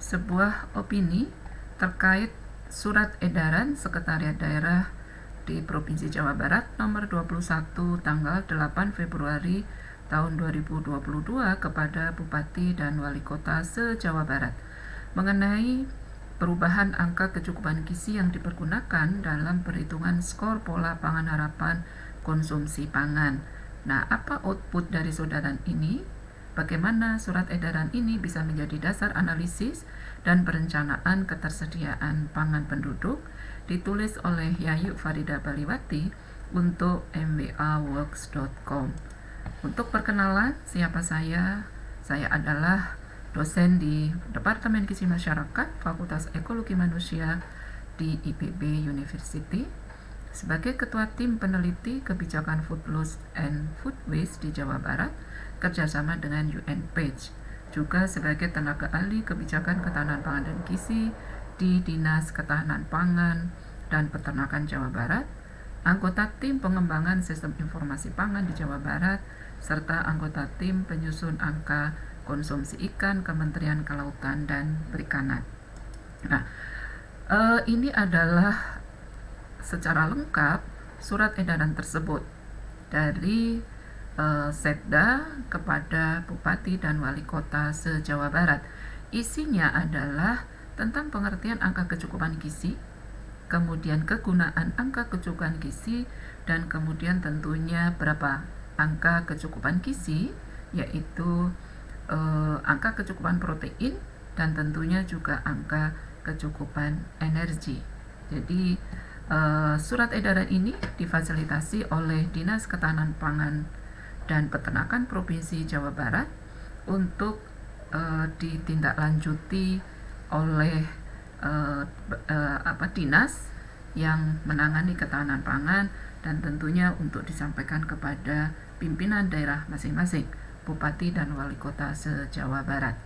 sebuah opini terkait surat edaran Sekretariat Daerah di Provinsi Jawa Barat nomor 21 tanggal 8 Februari tahun 2022 kepada Bupati dan Wali Kota se-Jawa Barat mengenai perubahan angka kecukupan gizi yang dipergunakan dalam perhitungan skor pola pangan harapan konsumsi pangan. Nah, apa output dari edaran ini? Bagaimana surat edaran ini bisa menjadi dasar analisis dan perencanaan ketersediaan pangan penduduk, ditulis oleh Yayu Farida Baliwati untuk mwaworks.com. Untuk perkenalan, siapa saya? Saya adalah dosen di Departemen Gizi Masyarakat Fakultas Ekologi Manusia di IPB University, sebagai Ketua Tim Peneliti Kebijakan Food Loss and Food Waste di Jawa Barat, kerjasama dengan UNPAGE, juga sebagai tenaga ahli kebijakan ketahanan pangan dan gizi di Dinas Ketahanan Pangan dan Peternakan Jawa Barat, anggota tim pengembangan sistem informasi pangan di Jawa Barat, serta anggota tim penyusun angka konsumsi ikan Kementerian Kelautan dan Perikanan. Nah, ini adalah secara lengkap surat edaran tersebut dari Setda kepada Bupati dan Wali Kota se-Jawa Barat. Isinya adalah tentang pengertian angka kecukupan gizi, kemudian kegunaan angka kecukupan gizi, dan kemudian tentunya berapa angka kecukupan gizi, yaitu angka kecukupan protein dan tentunya juga angka kecukupan energi. Jadi surat edaran ini difasilitasi oleh Dinas Ketahanan Pangan dan Peternakan Provinsi Jawa Barat untuk ditindaklanjuti oleh dinas yang menangani ketahanan pangan, dan tentunya untuk disampaikan kepada pimpinan daerah masing-masing, Bupati dan Wali Kota se-Jawa Barat.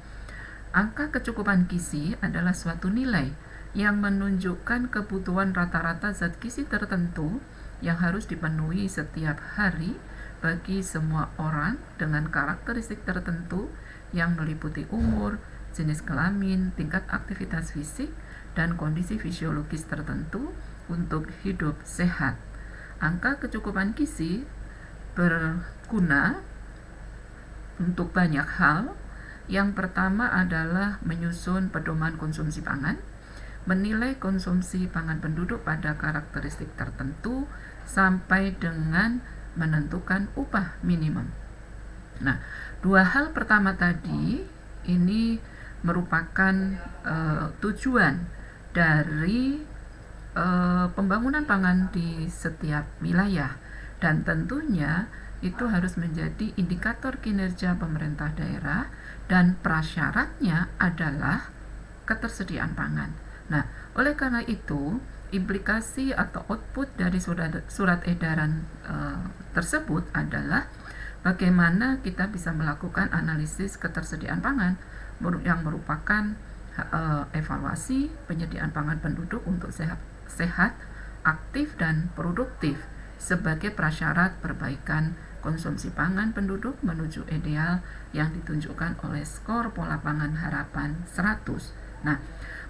Angka kecukupan gizi adalah suatu nilai yang menunjukkan kebutuhan rata-rata zat gizi tertentu yang harus dipenuhi setiap hari bagi semua orang dengan karakteristik tertentu yang meliputi umur, jenis kelamin, tingkat aktivitas fisik, dan kondisi fisiologis tertentu untuk hidup sehat. Angka kecukupan gizi berguna untuk banyak hal. Yang pertama adalah menyusun pedoman konsumsi pangan, menilai konsumsi pangan penduduk pada karakteristik tertentu, sampai dengan menentukan upah minimum. Nah, dua hal pertama tadi ini merupakan tujuan dari pembangunan pangan di setiap wilayah, dan tentunya itu harus menjadi indikator kinerja pemerintah daerah, dan prasyaratnya adalah ketersediaan pangan. Nah, oleh karena itu, implikasi atau output dari surat edaran tersebut adalah bagaimana kita bisa melakukan analisis ketersediaan pangan yang merupakan evaluasi penyediaan pangan penduduk untuk sehat, aktif, dan produktif sebagai prasyarat perbaikan konsumsi pangan penduduk menuju ideal yang ditunjukkan oleh skor pola pangan harapan 100. Nah,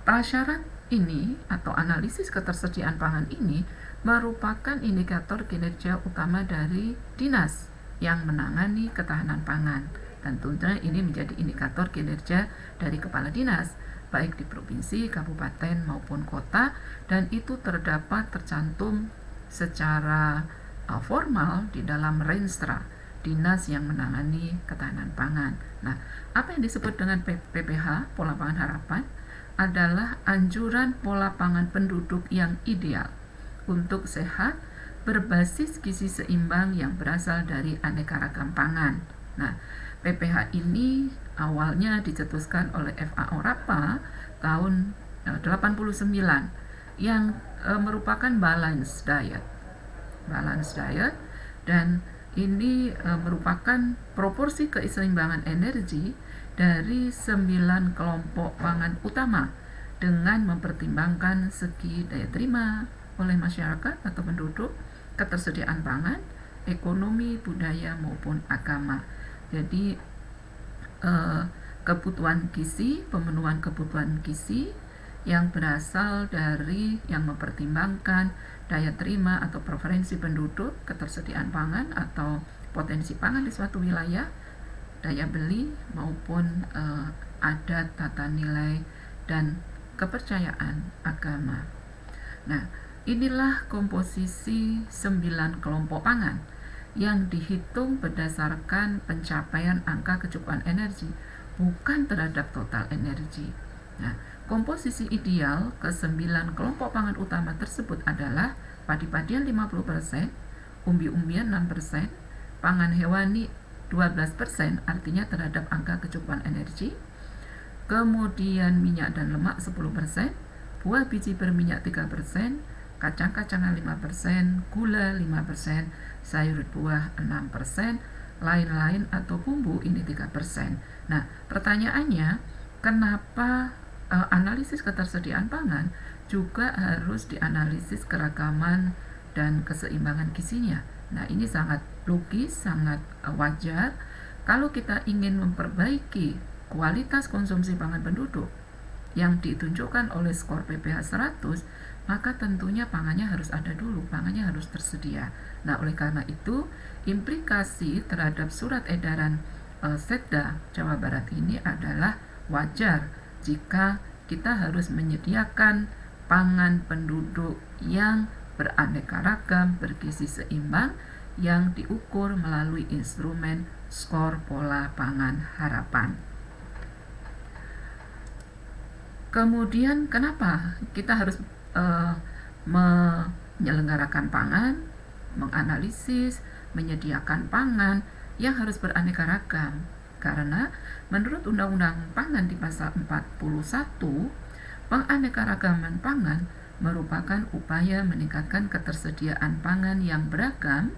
prasyarat ini atau analisis ketersediaan pangan ini merupakan indikator kinerja utama dari dinas yang menangani ketahanan pangan, dan tentunya ini menjadi indikator kinerja dari kepala dinas baik di provinsi, kabupaten maupun kota, dan itu tercantum secara formal di dalam Renstra dinas yang menangani ketahanan pangan. Nah, apa yang disebut dengan PPH, pola pangan harapan, adalah anjuran pola pangan penduduk yang ideal untuk sehat, berbasis gizi seimbang yang berasal dari aneka ragam pangan. Nah, PPH ini awalnya dicetuskan oleh FAO RAPA tahun 89 yang merupakan balance diet, dan ini merupakan proporsi keseimbangan energi dari 9 kelompok pangan utama dengan mempertimbangkan segi daya terima oleh masyarakat atau penduduk, ketersediaan pangan, ekonomi, budaya maupun agama. Jadi kebutuhan gizi, pemenuhan kebutuhan gizi yang berasal dari yang mempertimbangkan daya terima atau preferensi penduduk, ketersediaan pangan atau potensi pangan di suatu wilayah, daya beli maupun adat, tata nilai, dan kepercayaan agama. Nah, inilah komposisi 9 kelompok pangan yang dihitung berdasarkan pencapaian angka kecukupan energi, bukan terhadap total energi. Nah, komposisi ideal ke-9 kelompok pangan utama tersebut adalah padi-padian 50%, umbi-umbian 6%, pangan hewani 12%, artinya terhadap angka kecukupan energi, kemudian minyak dan lemak 10%, buah biji berminyak 3%, kacang-kacangan 5%, gula 5%, sayur buah 6%, lain-lain atau bumbu ini 3%. Nah, pertanyaannya, kenapa analisis ketersediaan pangan juga harus dianalisis keragaman dan keseimbangan gizinya? Nah, ini sangat logis, sangat wajar. Kalau kita ingin memperbaiki kualitas konsumsi pangan penduduk yang ditunjukkan oleh skor PPH 100, maka tentunya pangannya harus ada dulu, pangannya harus tersedia. Nah, oleh karena itu, implikasi terhadap surat edaran Setda Jawa Barat ini adalah wajar jika kita harus menyediakan pangan penduduk yang beraneka ragam, bergizi seimbang, yang diukur melalui instrumen skor pola pangan harapan. Kemudian kenapa kita harus menyelenggarakan pangan, menganalisis, menyediakan pangan yang harus beraneka ragam? Karena menurut Undang-Undang Pangan di pasal 41, penganekaragaman pangan merupakan upaya meningkatkan ketersediaan pangan yang beragam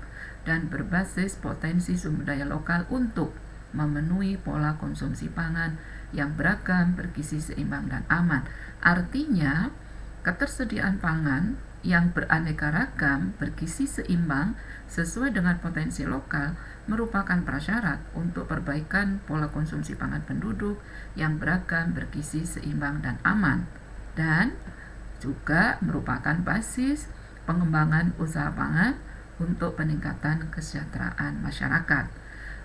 dan berbasis potensi sumber daya lokal untuk memenuhi pola konsumsi pangan yang beragam, bergizi seimbang, dan aman. Artinya, ketersediaan pangan yang beraneka ragam, bergizi seimbang, sesuai dengan potensi lokal merupakan prasyarat untuk perbaikan pola konsumsi pangan penduduk yang beragam, bergizi seimbang, dan aman, dan juga merupakan basis pengembangan usaha pangan untuk peningkatan kesejahteraan masyarakat.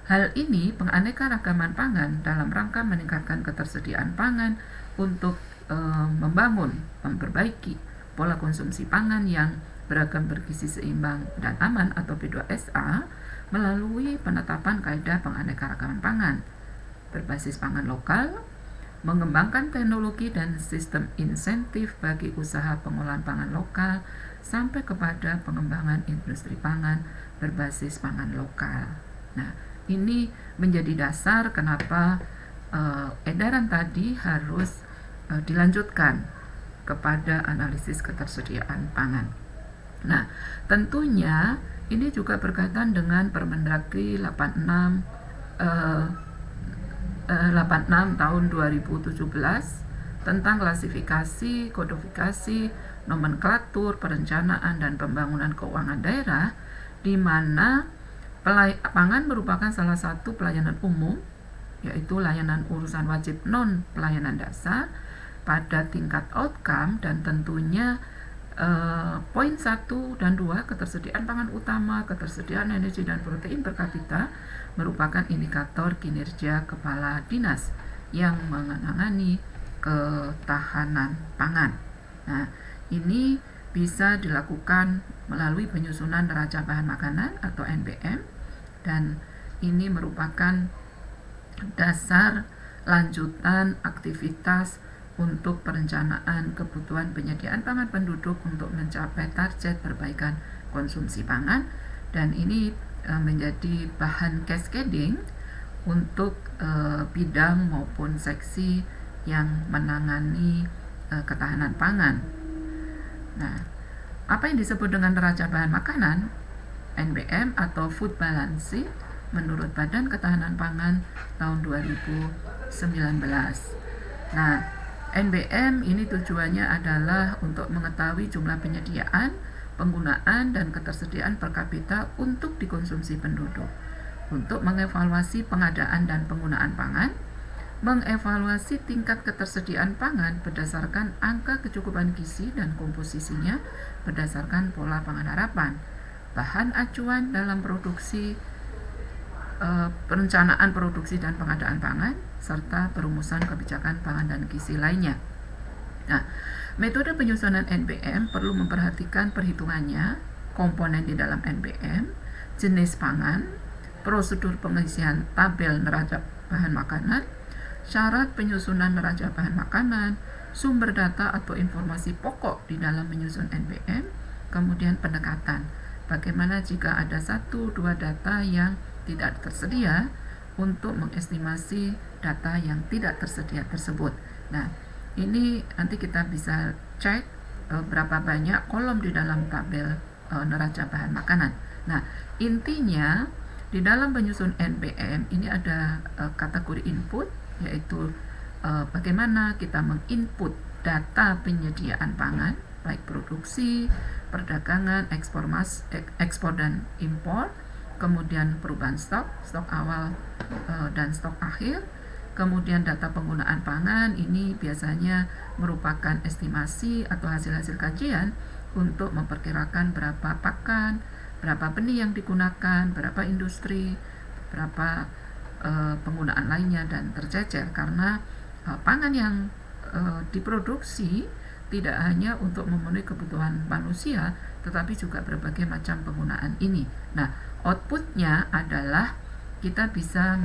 Hal ini, penganekaragaman pangan dalam rangka meningkatkan ketersediaan pangan untuk memperbaiki pola konsumsi pangan yang beragam, bergizi seimbang, dan aman atau P2SA melalui penetapan kaidah penganekaragaman pangan berbasis pangan lokal, mengembangkan teknologi dan sistem insentif bagi usaha pengolahan pangan lokal, sampai kepada pengembangan industri pangan berbasis pangan lokal. Nah, ini menjadi dasar kenapa edaran tadi harus dilanjutkan kepada analisis ketersediaan pangan. Nah, tentunya ini juga berkaitan dengan Permendagri 86 tahun 2017 tentang klasifikasi, kodifikasi, nomenklatur, perencanaan, dan pembangunan keuangan daerah, di mana pangan merupakan salah satu pelayanan umum, yaitu layanan urusan wajib non pelayanan dasar pada tingkat outcome, dan tentunya poin 1 dan 2, ketersediaan pangan utama, ketersediaan energi dan protein per kapita, merupakan indikator kinerja kepala dinas yang menangani ketahanan pangan. Nah, ini bisa dilakukan melalui penyusunan neraca bahan makanan atau NBM, dan ini merupakan dasar lanjutan aktivitas untuk perencanaan kebutuhan penyediaan pangan penduduk untuk mencapai target perbaikan konsumsi pangan, dan ini menjadi bahan cascading untuk bidang maupun seksi yang menangani ketahanan pangan. Nah, apa yang disebut dengan neraca bahan makanan NBM atau food balancing menurut Badan Ketahanan Pangan tahun 2019. Nah, NBM ini tujuannya adalah untuk mengetahui jumlah penyediaan, penggunaan, dan ketersediaan per kapita untuk dikonsumsi penduduk, untuk mengevaluasi pengadaan dan penggunaan pangan, mengevaluasi tingkat ketersediaan pangan berdasarkan angka kecukupan gizi dan komposisinya berdasarkan pola pangan harapan, bahan acuan dalam produksi, perencanaan produksi dan pengadaan pangan, serta perumusan kebijakan pangan dan gizi lainnya. Nah, metode penyusunan NBM perlu memperhatikan perhitungannya, komponen di dalam NBM, jenis pangan, prosedur pengisian tabel neraca bahan makanan, syarat penyusunan neraca bahan makanan, sumber data atau informasi pokok di dalam menyusun NBM, kemudian pendekatan. Bagaimana jika ada 1-2 data yang tidak tersedia untuk mengestimasi data yang tidak tersedia tersebut. Nah, ini nanti kita bisa cek berapa banyak kolom di dalam tabel neraca bahan makanan. Nah, intinya di dalam penyusun NBM ini ada kategori input, yaitu bagaimana kita menginput data penyediaan pangan, baik produksi, perdagangan, ekspor dan impor, kemudian perubahan stok awal dan stok akhir, kemudian data penggunaan pangan. Ini biasanya merupakan estimasi atau hasil-hasil kajian untuk memperkirakan berapa pakan, berapa benih yang digunakan, berapa industri, berapa penggunaan lainnya, dan tercecer karena pangan yang diproduksi tidak hanya untuk memenuhi kebutuhan manusia, tetapi juga berbagai macam penggunaan ini. Nah, outputnya adalah kita bisa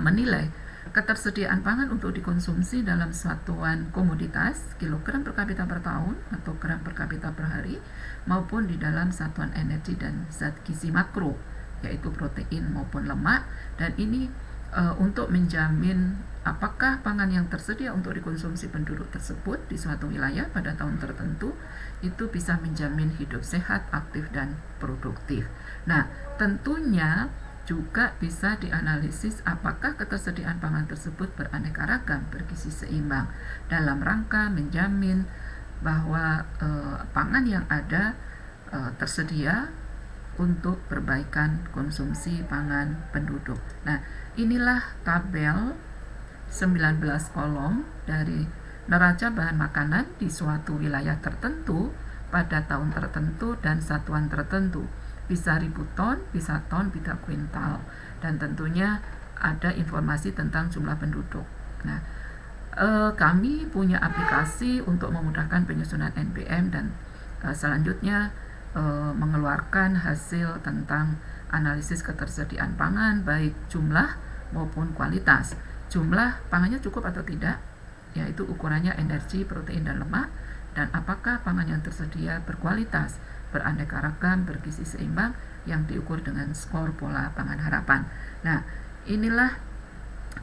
menilai ketersediaan pangan untuk dikonsumsi dalam satuan komoditas, kilogram per kapita per tahun atau gram per kapita per hari, maupun di dalam satuan energi dan zat gizi makro, yaitu protein maupun lemak. Dan ini untuk menjamin apakah pangan yang tersedia untuk dikonsumsi penduduk tersebut di suatu wilayah pada tahun tertentu itu bisa menjamin hidup sehat, aktif, dan produktif. Nah, tentunya juga bisa dianalisis apakah ketersediaan pangan tersebut beraneka ragam, bergizi seimbang, dalam rangka menjamin bahwa pangan yang ada tersedia untuk perbaikan konsumsi pangan penduduk. Nah, inilah tabel 19 kolom dari neraca bahan makanan di suatu wilayah tertentu pada tahun tertentu dan satuan tertentu. Bisa ribu ton, bisa ton, bisa kuintal, dan tentunya ada informasi tentang jumlah penduduk. Nah, kami punya aplikasi untuk memudahkan penyusunan NBM dan selanjutnya mengeluarkan hasil tentang analisis ketersediaan pangan, baik jumlah maupun kualitas. Jumlah pangannya cukup atau tidak, yaitu ukurannya energi, protein, dan lemak, dan apakah pangan yang tersedia berkualitas, beraneka ragam, bergizi seimbang, yang diukur dengan skor pola pangan harapan. Nah, inilah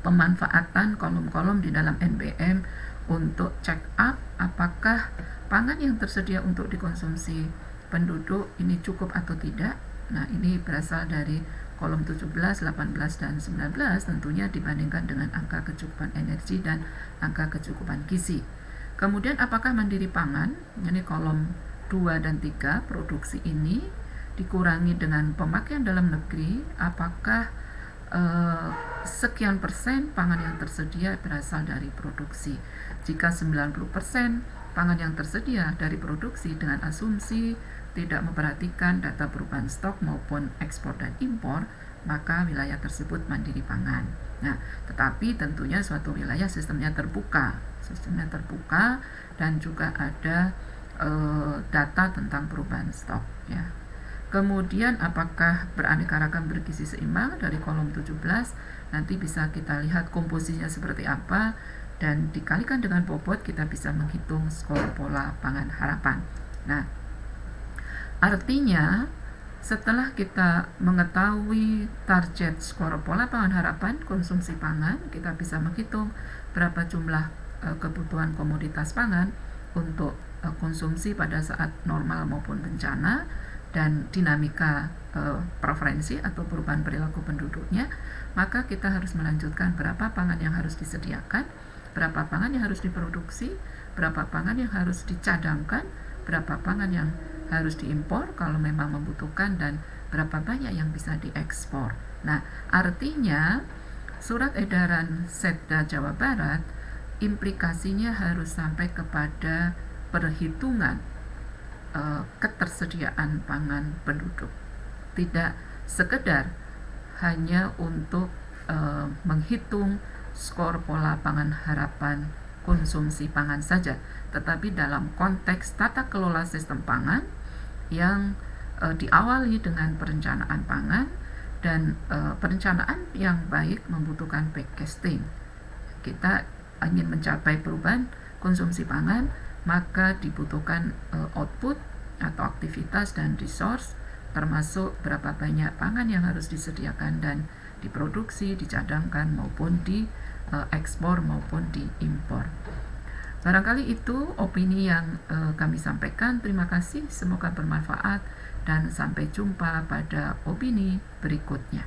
pemanfaatan kolom-kolom di dalam NBM untuk check up apakah pangan yang tersedia untuk dikonsumsi penduduk ini cukup atau tidak. Nah, ini berasal dari kolom 17, 18, dan 19 tentunya dibandingkan dengan angka kecukupan energi dan angka kecukupan gizi. Kemudian apakah mandiri pangan, ini kolom 2 dan 3, produksi ini dikurangi dengan pemakaian dalam negeri, apakah sekian persen pangan yang tersedia berasal dari produksi. Jika 90% pangan yang tersedia dari produksi dengan asumsi tidak memperhatikan data perubahan stok maupun ekspor dan impor, maka wilayah tersebut mandiri pangan. Nah, tetapi tentunya suatu wilayah sistemnya terbuka dan juga ada data tentang perubahan stok, ya. Kemudian apakah beraneka ragam, bergizi seimbang, dari kolom 17 nanti bisa kita lihat komposisinya seperti apa, dan dikalikan dengan bobot kita bisa menghitung skor pola pangan harapan. Nah, artinya setelah kita mengetahui target skor pola pangan harapan konsumsi pangan, kita bisa menghitung berapa jumlah kebutuhan komoditas pangan untuk konsumsi pada saat normal maupun bencana, dan dinamika preferensi atau perubahan perilaku penduduknya. Maka kita harus melanjutkan berapa pangan yang harus disediakan, berapa pangan yang harus diproduksi, berapa pangan yang harus dicadangkan, berapa pangan yang harus diimpor kalau memang membutuhkan, dan berapa banyak yang bisa diekspor. Nah, artinya surat edaran Setda Jawa Barat implikasinya harus sampai kepada perhitungan ketersediaan pangan penduduk, tidak sekedar hanya untuk menghitung skor pola pangan harapan konsumsi pangan saja, tetapi dalam konteks tata kelola sistem pangan yang diawali dengan perencanaan pangan, dan perencanaan yang baik membutuhkan backcasting. Kita ingin mencapai perubahan konsumsi pangan, maka dibutuhkan output atau aktivitas dan resource, termasuk berapa banyak pangan yang harus disediakan dan diproduksi, dicadangkan maupun diekspor maupun diimpor. Barangkali itu opini yang kami sampaikan. Terima kasih, semoga bermanfaat dan sampai jumpa pada opini berikutnya.